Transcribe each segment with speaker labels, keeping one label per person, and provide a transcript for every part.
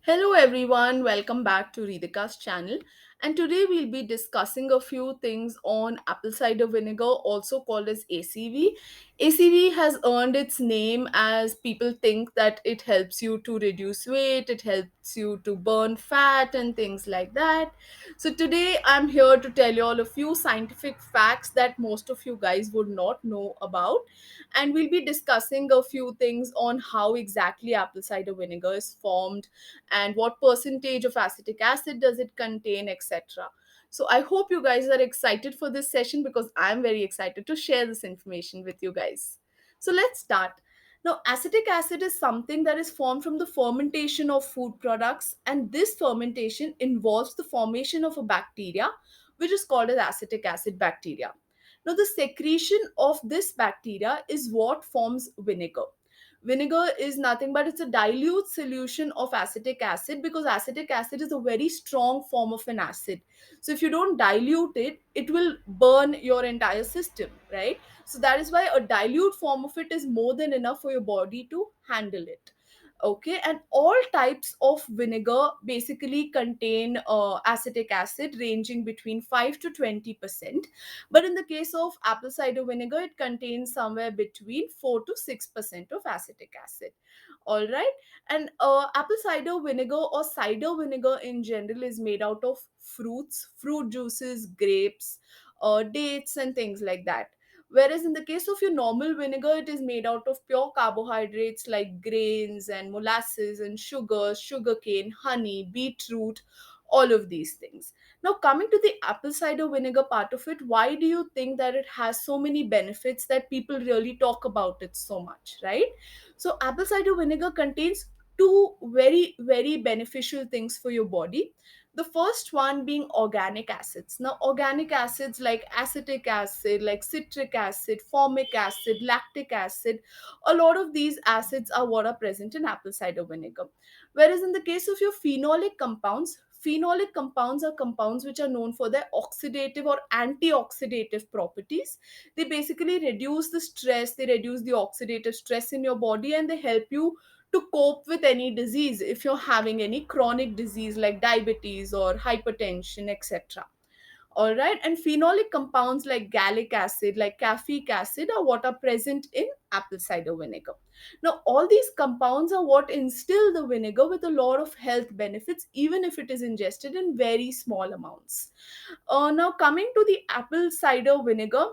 Speaker 1: Hello everyone, welcome back to Readicast channel. And today we'll be discussing a few things on apple cider vinegar, also called as ACV. ACV has earned its name as people think that it helps you to reduce weight, it helps you to burn fat, and things like that. So today I'm here to tell you all a few scientific facts that most of you guys would not know about, and we'll be discussing a few things on how exactly apple cider vinegar is formed and what percentage of acetic acid does it contain, etc. So I hope you guys are excited for this session because I'm very excited to share this information with you guys. So let's start. Now, acetic acid is something that is formed from the fermentation of food products, and this fermentation involves the formation of a bacteria which is called as acetic acid bacteria. Now, the secretion of this bacteria is what forms vinegar. Vinegar is nothing but it's a dilute solution of acetic acid, because acetic acid is a very strong form of an acid. So if you don't dilute it, it will burn your entire system, right? So that is why a dilute form of it is more than enough for your body to handle it. Okay, and all types of vinegar basically contain acetic acid ranging between 5 to 20%, but in the case of apple cider vinegar, it contains somewhere between 4 to 6% of acetic acid. All right, and apple cider vinegar or cider vinegar in general is made out of fruits, fruit juices, grapes, dates, and things like that. Whereas in the case of your normal vinegar, it is made out of pure carbohydrates like grains and molasses and sugar, sugarcane, honey, beetroot, all of these things. Now, coming to the apple cider vinegar part of it, why do you think that it has so many benefits that people really talk about it so much, right? So, apple cider vinegar contains two very, very beneficial things for your body. The first one being organic acids. Now, organic acids like acetic acid, like citric acid, formic acid, lactic acid, a lot of these acids are what are present in apple cider vinegar. Whereas in the case of your phenolic compounds are compounds which are known for their oxidative or antioxidative properties. They basically reduce the stress, they reduce the oxidative stress in your body, and they help you to cope with any disease if you're having any chronic disease like diabetes or hypertension, etc. All right, and phenolic compounds like gallic acid, like caffeic acid, are what are present in apple cider vinegar. Now, all these compounds are what instill the vinegar with a lot of health benefits, even if it is ingested in very small amounts. Now, coming to the apple cider vinegar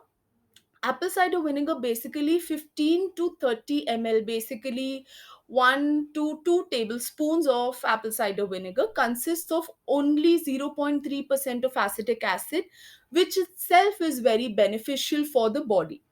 Speaker 1: basically 15 to 30 ml, basically 1 to 2 tablespoons of apple cider vinegar consists of only 0.3% of acetic acid, which itself is very beneficial for the body.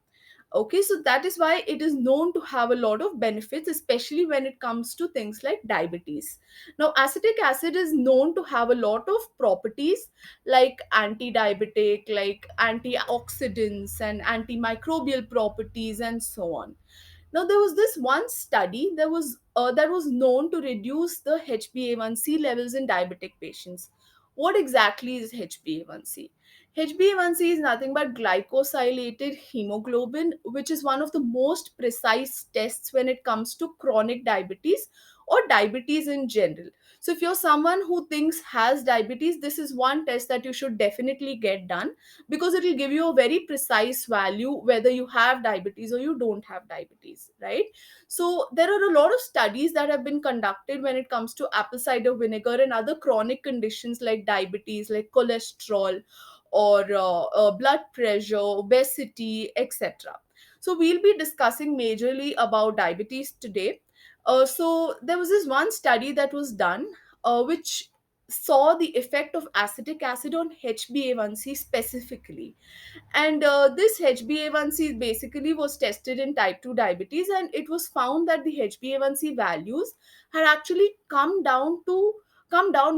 Speaker 1: Okay, so that is why it is known to have a lot of benefits, especially when it comes to things like diabetes. Now, acetic acid is known to have a lot of properties like anti-diabetic, like antioxidants and antimicrobial properties, and so on. Now, there was this one study that was known to reduce the HbA1c levels in diabetic patients. What exactly is HbA1c? HbA1c is nothing but glycosylated hemoglobin, which is one of the most precise tests when it comes to chronic diabetes or diabetes in general. So, if you're someone who thinks has diabetes, this is one test that you should definitely get done, because it will give you a very precise value whether you have diabetes or you don't have diabetes, right? So, there are a lot of studies that have been conducted when it comes to apple cider vinegar and other chronic conditions like diabetes, like cholesterol, or blood pressure, obesity, etc. So, we'll be discussing majorly about diabetes today. So, there was this one study that was done which saw the effect of acetic acid on HbA1c specifically. And this HbA1c basically was tested in type 2 diabetes, and it was found that the HbA1c values had actually come down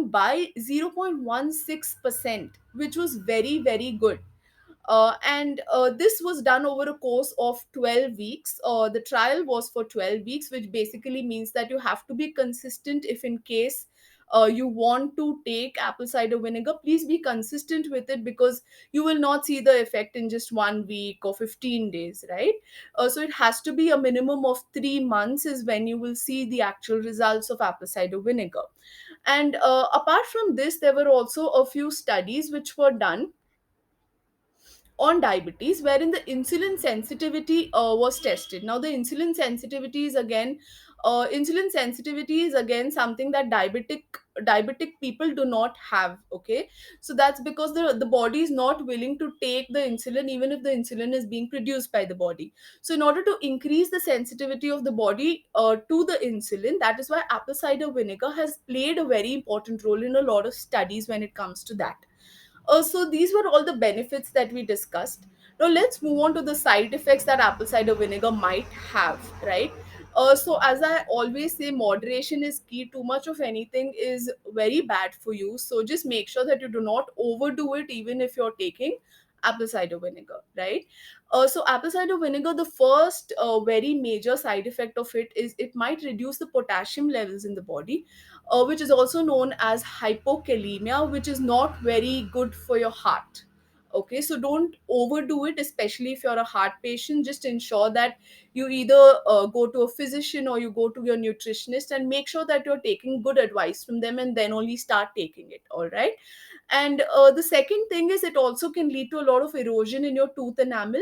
Speaker 1: by 0.16%, which was very, very good. And this was done over a course of 12 weeks. The trial was for 12 weeks, which basically means that you have to be consistent if in case you want to take apple cider vinegar, please be consistent with it, because you will not see the effect in just 1 week or 15 days, right? So it has to be a minimum of 3 months is when you will see the actual results of apple cider vinegar. And apart from this, there were also a few studies which were done on diabetes, wherein the insulin sensitivity was tested. Now the insulin sensitivity is again something that diabetic people do not have. Okay, so that's because the body is not willing to take the insulin, even if the insulin is being produced by the body. So in order to increase the sensitivity of the body to the insulin, that is why apple cider vinegar has played a very important role in a lot of studies when it comes to that. So these were all the benefits that we discussed. Now let's move on to the side effects that apple cider vinegar might have, right? So as I always say, moderation is key. Too much of anything is very bad for you. So just make sure that you do not overdo it, even if you're taking apple cider vinegar, right? So apple cider vinegar, the first very major side effect of it is it might reduce the potassium levels in the body, which is also known as hypokalemia, which is not very good for your heart. Okay, so don't overdo it, especially if you're a heart patient. Just ensure that you either go to a physician or you go to your nutritionist, and make sure that you're taking good advice from them, and then only start taking it. All right. And the second thing is, it also can lead to a lot of erosion in your tooth enamel,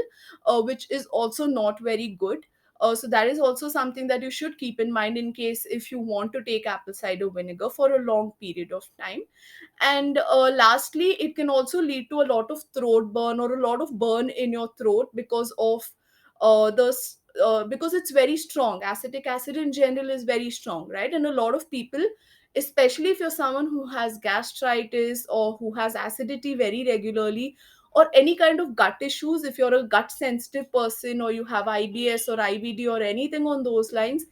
Speaker 1: which is also not very good. So that is also something that you should keep in mind in case if you want to take apple cider vinegar for a long period of time. And lastly, it can also lead to a lot of throat burn, or a lot of burn in your throat, because of because it's very strong. Acetic acid in general is very strong, right? And a lot of people, especially if you're someone who has gastritis or who has acidity very regularly, or any kind of gut issues, if you're a gut sensitive person, or you have IBS or IBD or anything on those lines,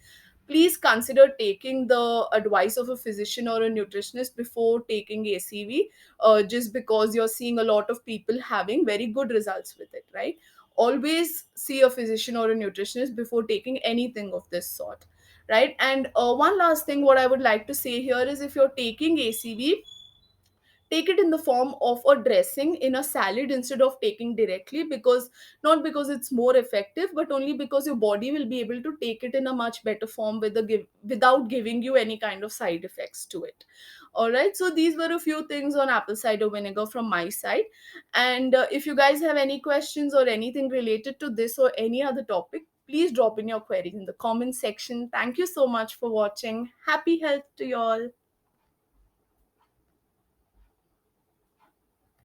Speaker 1: please consider taking the advice of a physician or a nutritionist before taking ACV, just because you're seeing a lot of people having very good results with it, right? Always see a physician or a nutritionist before taking anything of this sort, right? And one last thing, what I would like to say here is, if you're taking ACV, take it in the form of a dressing in a salad instead of taking directly, because not because it's more effective, but only because your body will be able to take it in a much better form without giving you any kind of side effects to it. All right, so these were a few things on apple cider vinegar from my side. And if you guys have any questions or anything related to this or any other topic, please drop in your queries in the comment section. Thank you so much for watching. Happy health to you all.